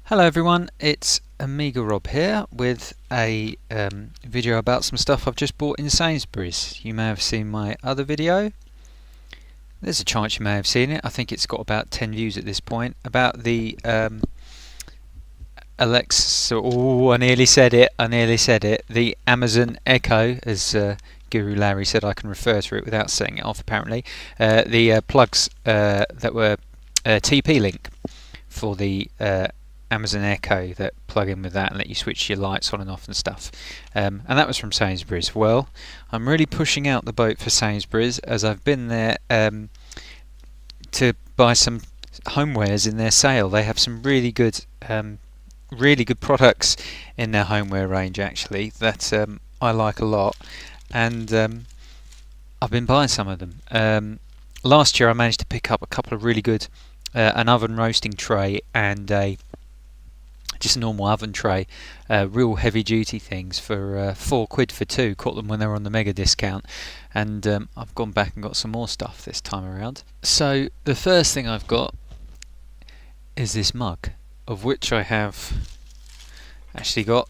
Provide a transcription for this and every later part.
Hello everyone, it's Amiga Rob here with a video about some stuff I've just bought in Sainsburys. You may have seen my other video. There's a chance you may have seen it. I think it's got about 10 views at this point. About the Alexa, oh, I nearly said it, the Amazon Echo, as Guru Larry said I can refer to it without setting it off apparently. The plugs that were TP-Link for the Amazon Echo that plug in with that and let you switch your lights on and off and stuff. And that was from Sainsburys. Well, I'm really pushing out the boat for Sainsburys as I've been there to buy some homewares in their sale. They have some really good products in their homeware range actually that I like a lot, and I've been buying some of them. Last year I managed to pick up a couple of really good an oven roasting tray and just a normal oven tray, real heavy duty things for £4 for two. Caught them when they were on the mega discount, and I've gone back and got some more stuff this time around. So the first thing I've got is this mug, of which I have actually got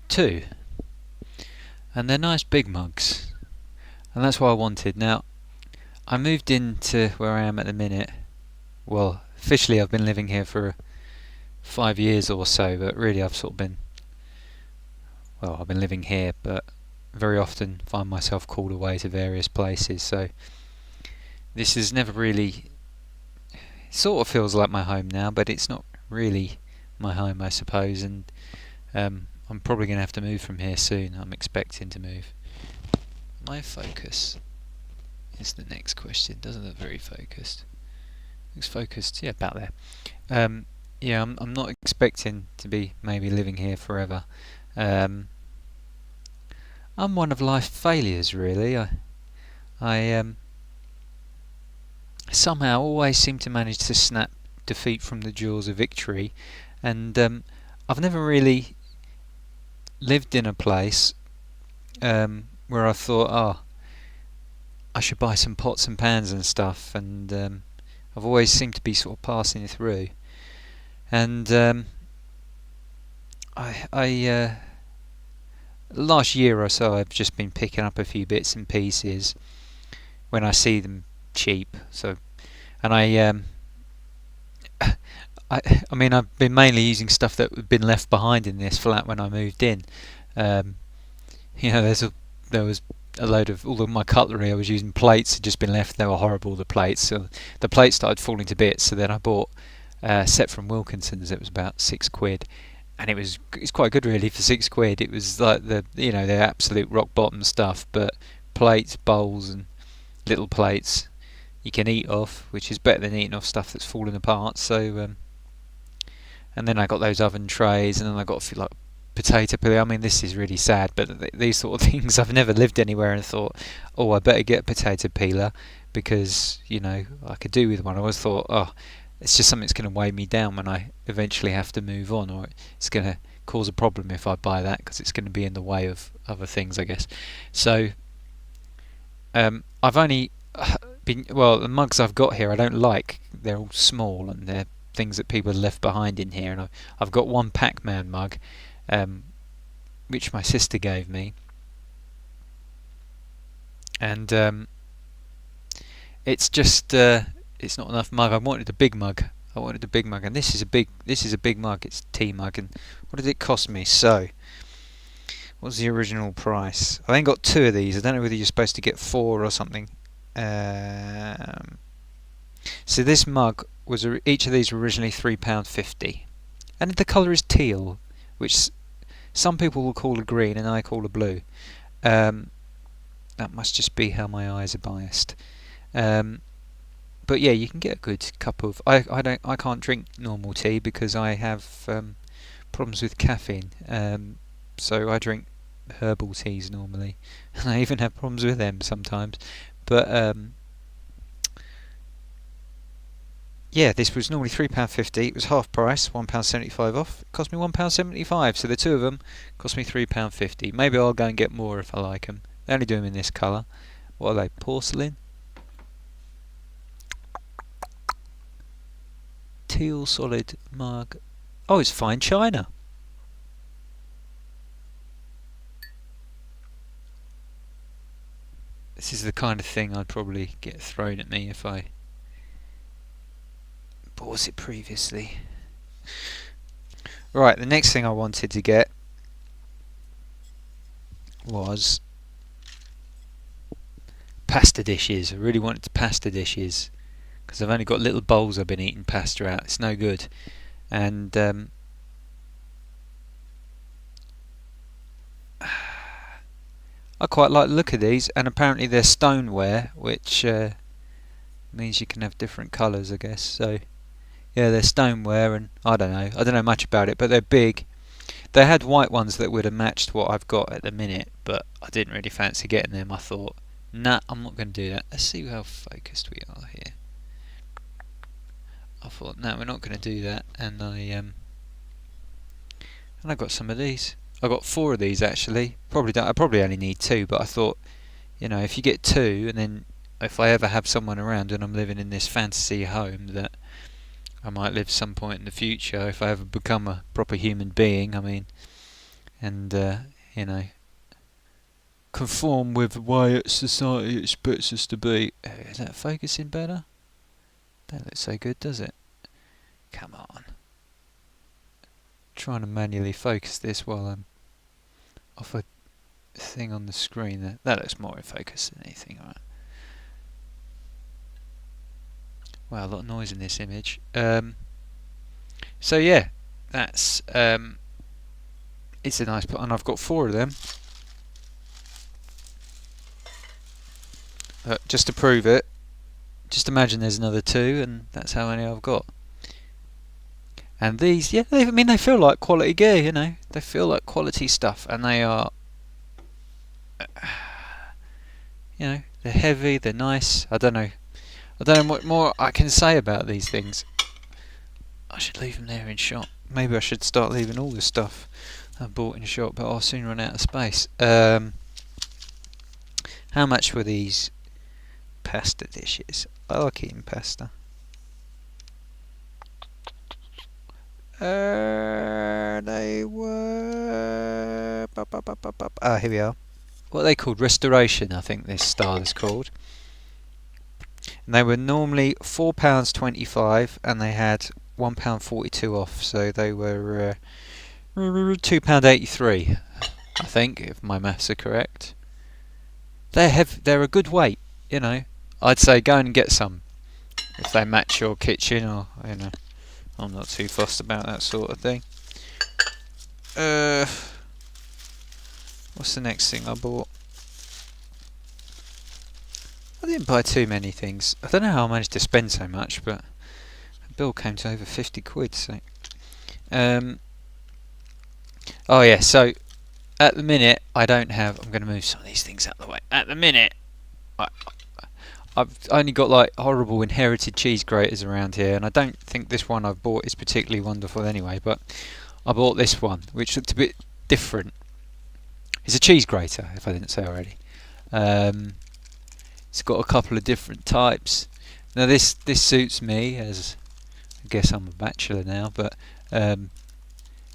two, and they're nice big mugs, and that's what I wanted. Now I moved into where I am at the minute. Well, officially I've been living here for 5 years or so, but really I've been living here, but very often find myself called away to various places, so this is never really, it sort of feels like my home now, but it's not really my home, I suppose, and I'm probably going to have to move from here soon. I'm expecting to move. My focus is the next question. Doesn't look very focused. Looks focused, yeah, about there. Yeah, I'm not expecting to be maybe living here forever. I'm one of life's failures, really. I somehow always seem to manage to snap defeat from the jaws of victory, and I've never really lived in a place where I thought, oh, I should buy some pots and pans and stuff, and I've always seemed to be sort of passing through. And last year or so I've just been picking up a few bits and pieces when I see them cheap. So, and I mean I've been mainly using stuff that had been left behind in this flat when I moved in. You know, there was a load of all of my cutlery I was using. Plates had just been left. They were horrible, the plates. So the plates started falling to bits. So then I bought a set from Wilkinson's. It was about £6, and it's quite good really for £6. It was like the absolute rock bottom stuff, but plates, bowls, and little plates you can eat off, which is better than eating off stuff that's falling apart. So and then I got those oven trays, and then I got a few like potato peeler. I mean, this is really sad, but these sort of things, I've never lived anywhere and thought, oh, I better get a potato peeler because I could do with one. I always thought, oh, it's just something that's going to weigh me down when I eventually have to move on, or it's going to cause a problem if I buy that because it's going to be in the way of other things, I guess. So I've only the mugs I've got here I don't like. They're all small and they're things that people have left behind in here, and I've got one Pac-Man mug which my sister gave me, and it's just it's not enough mug. I wanted a big mug, and this is a big mug. It's a tea mug. And what did it cost me? So what's the original price? I then got two of these. I don't know whether you're supposed to get four or something. So this mug was each of these were originally £3.50, and the colour is teal, which some people will call a green and I call a blue. That must just be how my eyes are biased. But yeah, you can get a good cup of. I can't drink normal tea because I have problems with caffeine. So I drink herbal teas normally, and I even have problems with them sometimes. But yeah, this was normally £3.50. It was half price, £1.75 off. It cost me £1.75. So the two of them cost me £3.50. Maybe I'll go and get more if I like them. They only do them in this colour. What are they? Porcelain? Teal solid mug. Oh, it's fine china. This is the kind of thing I'd probably get thrown at me if I bought it previously. Right, the next thing I wanted to get was pasta dishes. I really wanted pasta dishes because I've only got little bowls I've been eating pasta out. It's no good. And I quite like the look of these, and apparently they're stoneware, which means you can have different colours, I guess. So yeah, they're stoneware, and I don't know much about it, but they're big. They had white ones that would have matched what I've got at the minute, but I didn't really fancy getting them. I thought, nah, I'm not going to do that. Let's see how focused we are here. I thought, no, we're not going to do that, and I got some of these. I got 4 of these actually. I probably only need 2, but I thought, you know, if you get 2, and then if I ever have someone around and I'm living in this fantasy home that I might live some point in the future, if I ever become a proper human being, I mean, and you know, conform with the way society expects us to be. Is that focusing better? Don't look so good, does it? Come on. Trying to manually focus this while I'm off a thing on the screen there. That looks more in focus than anything, right? Wow, a lot of noise in this image. So yeah, that's it's a nice pot, and I've got 4 of them. Just to prove it, just imagine there's another 2, and that's how many I've got. And these, yeah, I mean, they feel like quality gear, you know. They feel like quality stuff, and they are, you know, they're heavy, they're nice. I don't know what more I can say about these things. I should leave them there in shop. Maybe I should start leaving all the stuff I bought in shop, but I'll soon run out of space. How much were these pasta dishes? I like eating pasta. They were... here we are. What are they called? Restoration, I think this style is called. And they were normally £4.25, and they had £1.42 off, so they were £2.83, I think, if my maths are correct. They're a good weight, you know. I'd say go and get some if they match your kitchen, or you know. I'm not too fussed about that sort of thing. What's the next thing I bought? I didn't buy too many things. I don't know how I managed to spend so much, but the bill came to over 50 quid. So, oh yeah. So at the minute, I don't have. I'm going to move some of these things out of the way. At the minute, I've only got like horrible inherited cheese graters around here, and I don't think this one I've bought is particularly wonderful anyway, but I bought this one, which looked a bit different. It's a cheese grater, if I didn't say already. It's got a couple of different types. Now this suits me, as I guess I'm a bachelor now, but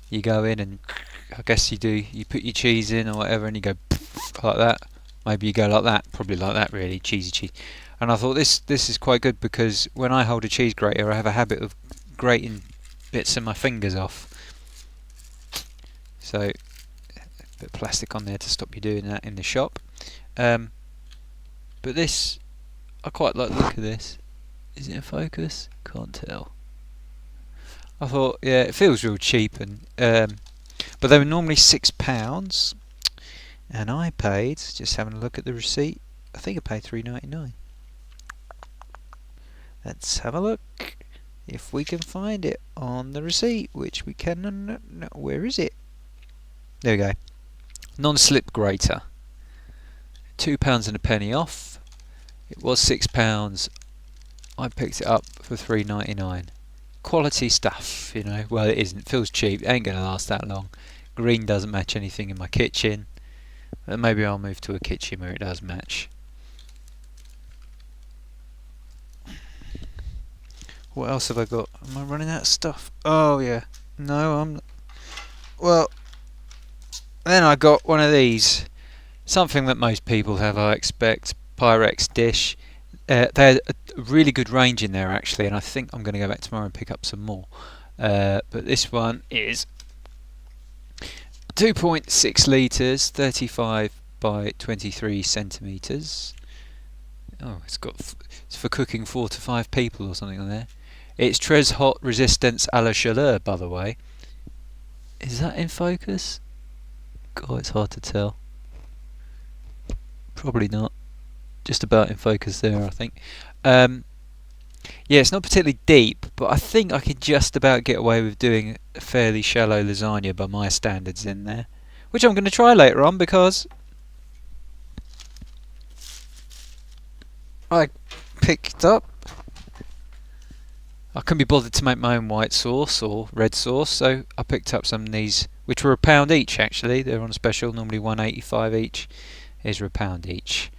you go in and I guess you put your cheese in or whatever, and you go like that. Maybe you go like that, probably like that really, cheesy cheese. And I thought this is quite good, because when I hold a cheese grater I have a habit of grating bits of my fingers off. So a bit of plastic on there to stop you doing that in the shop. But this, I quite like the look of this. Is it in focus? Can't tell. I thought, yeah, it feels real cheap, and but they were normally £6, and I paid, just having a look at the receipt, I think I paid £3.99. Let's have a look if we can find it on the receipt, which we can. No, where is it? There we go. Non-slip grater. £2 and a penny off. It was £6. I picked it up for £3.99. Quality stuff, you know. Well, it isn't. It feels cheap. It ain't going to last that long. Green doesn't match anything in my kitchen. But maybe I'll move to a kitchen where it does match. What else have I got? Am I running out of stuff? Oh yeah, No, I'm. Well, then I got one of these. Something that most people have, I expect. Pyrex dish. They're a really good range in there actually, and I think I'm going to go back tomorrow and pick up some more. But this one is 2.6 litres, 35 by 23 centimetres. Oh, it's for cooking 4 to 5 people or something on there. It's Tres Hot Resistance à la Chaleur, by the way. Is that in focus? God, it's hard to tell. Probably not. Just about in focus there, I think. Yeah, it's not particularly deep, but I think I could just about get away with doing a fairly shallow lasagna by my standards in there, which I'm going to try later on because I picked up. I couldn't be bothered to make my own white sauce or red sauce, so I picked up some of these, which were £1 each actually. They're on special, normally £1.85 each. These are £1 each.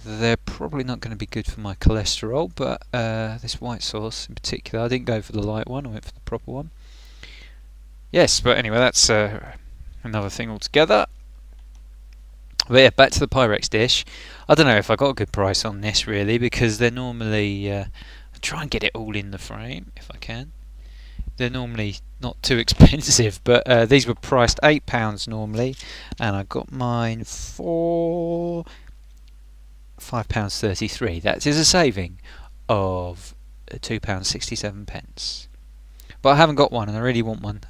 They're probably not going to be good for my cholesterol, but this white sauce in particular, I didn't go for the light one, I went for the proper one. Yes, but anyway, that's another thing altogether. But yeah, back to the Pyrex dish. I don't know if I got a good price on this really, because they're normally, I try and get it all in the frame if I can. They're normally not too expensive, but these were priced £8 normally, and I got mine for £5.33. That is a saving of £2.67. But I haven't got one, and I really want one.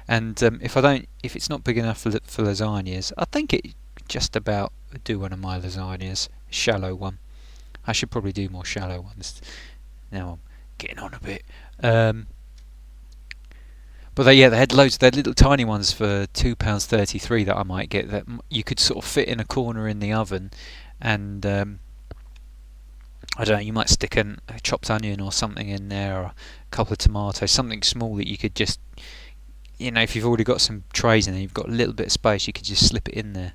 And if it's not big enough for lasagnas, I think it just about do one of my lasagnas, a shallow one. I should probably do more shallow ones. Now I'm getting on a bit. But they had loads. They had little tiny ones for £2.33 that I might get, that you could sort of fit in a corner in the oven, and I don't know, you might stick a chopped onion or something in there, or a couple of tomatoes, something small that you could just, if you've already got some trays in there, you've got a little bit of space, you could just slip it in there.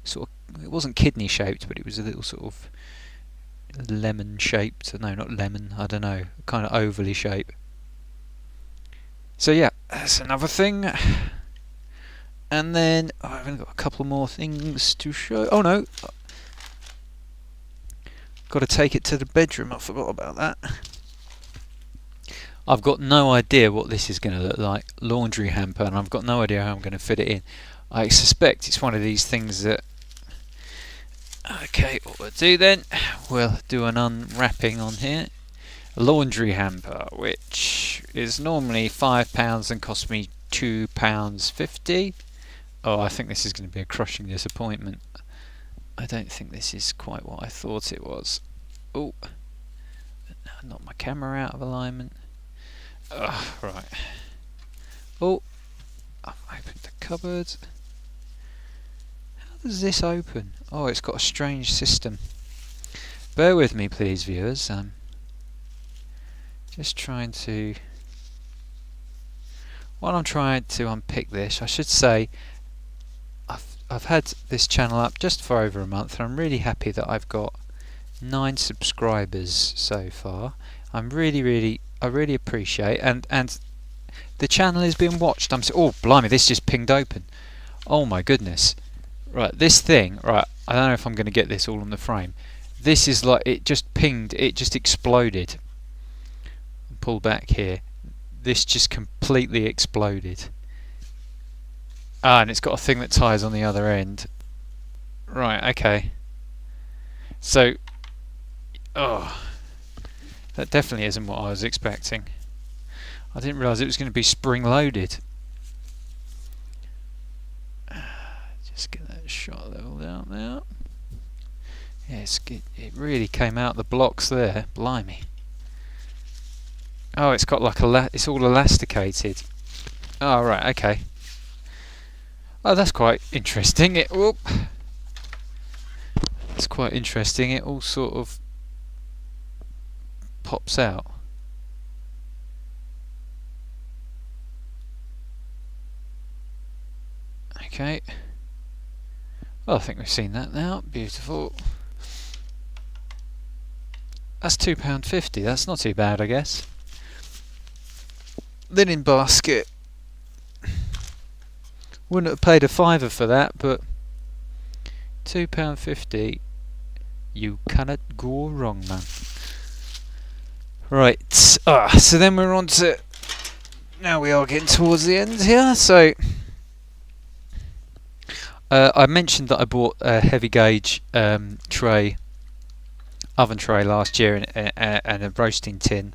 Sort of, it wasn't kidney shaped, but it was a little sort of lemon shaped. No, not lemon. I don't know, kind of ovally shaped. So yeah, that's another thing. And then I've only got a couple more things to show. Oh no, got to take it to the bedroom. I forgot about that. I've got no idea what this is going to look like. Laundry hamper, and I've got no idea how I'm going to fit it in. I suspect it's one of these things that... Okay, what we'll do then, we'll do an unwrapping on here. A laundry hamper, which is normally £5 and cost me £2.50. Oh, I think this is going to be a crushing disappointment. I don't think this is quite what I thought it was. Oh, knocked my camera out of alignment. Right. Oh, I've opened the cupboard. How does this open? Oh, it's got a strange system. Bear with me, please, viewers. Just trying to... While I'm trying to unpick this, I should say I've had this channel up just for over a month, and I'm really happy that I've got 9 subscribers so far. I really appreciate, and the channel is being watched. Oh blimey, this just pinged open. Oh my goodness. Right, this thing, right, I don't know if I'm going to get this all on the frame. This is like, it just pinged, it just exploded. Pull back here. This just completely exploded. And it's got a thing that ties on the other end. Right, okay. So, that definitely isn't what I was expecting. I didn't realise it was going to be spring loaded. Just get that shot leveled out now. Yes, it really came out the blocks there. Blimey. Oh, it's got like it's all elasticated. Oh, right, okay. Oh, that's quite interesting. It's quite interesting. It all sort of pops out. Okay. Well, I think we've seen that now. Beautiful. That's £2.50. That's not too bad, I guess. Linen basket. Wouldn't have paid a fiver for that, but £2.50, you cannot go wrong, man. Right, so then we're on to, now we are getting towards the end here. So I mentioned that I bought a heavy gauge tray, oven tray last year, and a roasting tin.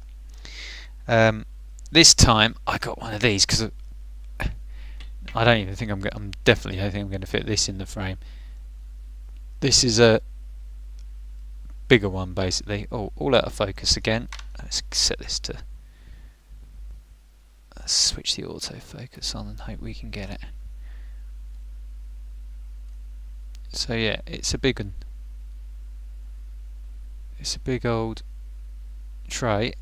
This time I got one of these because I don't even think I'm definitely don't think I'm going to fit this in the frame. This is a bigger one, basically. Oh, all out of focus again. Let's set this to. Let's switch the autofocus on and hope we can get it. So yeah, it's a big one. It's a big old tray,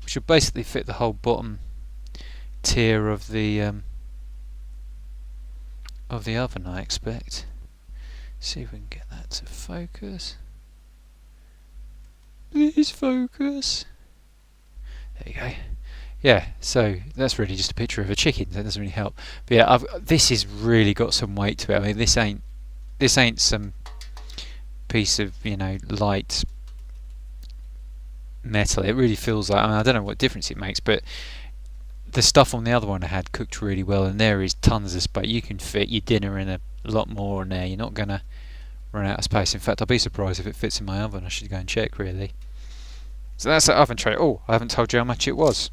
which will basically fit the whole bottom tier of the oven, I expect. See if we can get that to focus. Please focus. There you go. Yeah, so that's really just a picture of a chicken. That doesn't really help. But yeah, this has really got some weight to it. I mean, this ain't some piece of, you know, light metal. It really feels like, I mean, I don't know what difference it makes, but the stuff on the other one I had cooked really well, and there is tons of space. You can fit your dinner in a lot more in there. You're not gonna run out of space. In fact, I'll be surprised if it fits in my oven. I should go and check, really. So that's that oven tray. Oh, I haven't told you how much it was.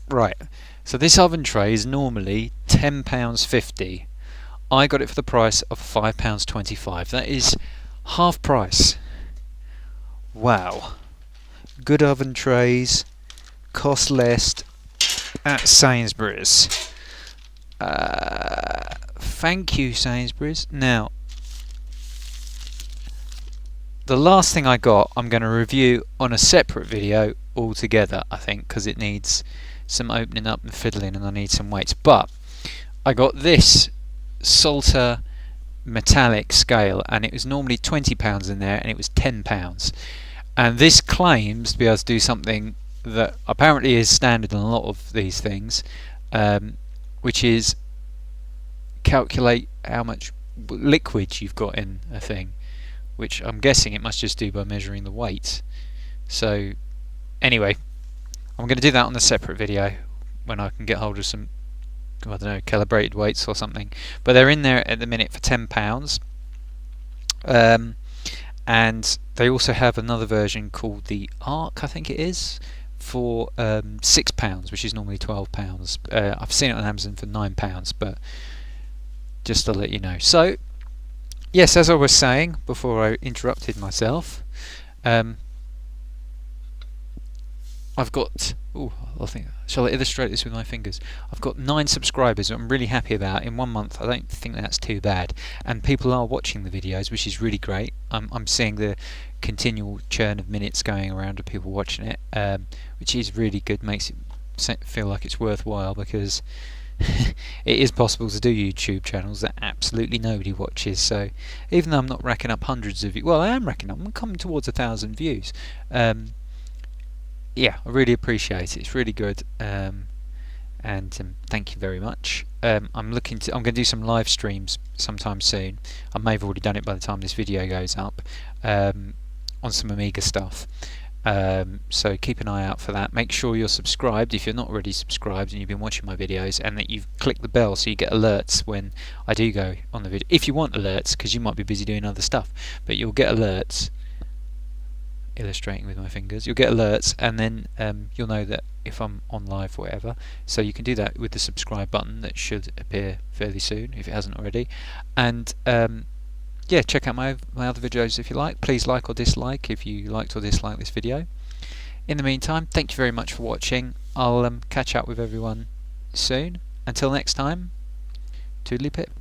Right, so this oven tray is normally £10.50. I got it for the price of £5.25. That is half price. Wow. Good oven trays cost less at Sainsburys. Thank you, Sainsburys. Now, the last thing I got, I'm going to review on a separate video altogether, I think, because it needs some opening up and fiddling, and I need some weights. But I got this Salter metallic scale, and it was normally £20 in there, and it was £10. And this claims to be able to do something that apparently is standard on a lot of these things, which is calculate how much liquid you've got in a thing, which I'm guessing it must just do by measuring the weight. So anyway, I'm going to do that on a separate video when I can get hold of some, I don't know, calibrated weights or something. But they're in there at the minute for £10. And they also have another version called the Arc, I think it is, for £6, which is normally £12. I've seen it on Amazon for £9, but just to let you know. So yes, as I was saying before I interrupted myself, I've got, I think, shall I illustrate this with my fingers? I've got 9 subscribers that I'm really happy about in 1 month. I don't think that's too bad, and people are watching the videos, which is really great. I'm seeing the continual churn of minutes going around of people watching it, which is really good. Makes it feel like it's worthwhile, because it is possible to do YouTube channels that absolutely nobody watches. So even though I'm not racking up hundreds of views, well, I am racking up, I'm coming towards 1,000 views. Yeah, I really appreciate it. It's really good, and thank you very much. I'm going to do some live streams sometime soon. I may have already done it by the time this video goes up, on some Amiga stuff. So keep an eye out for that. Make sure you're subscribed if you're not already subscribed and you've been watching my videos, and that you've clicked the bell so you get alerts when I do go on the video. If you want alerts, because you might be busy doing other stuff, but you'll get alerts. Illustrating with my fingers, you'll get alerts, and then you'll know that if I'm on live or whatever. So you can do that with the subscribe button that should appear fairly soon if it hasn't already. And yeah, check out my other videos if you like. Please like or dislike if you liked or disliked this video. In the meantime, thank you very much for watching. I'll catch up with everyone soon. Until next time, toodly pip.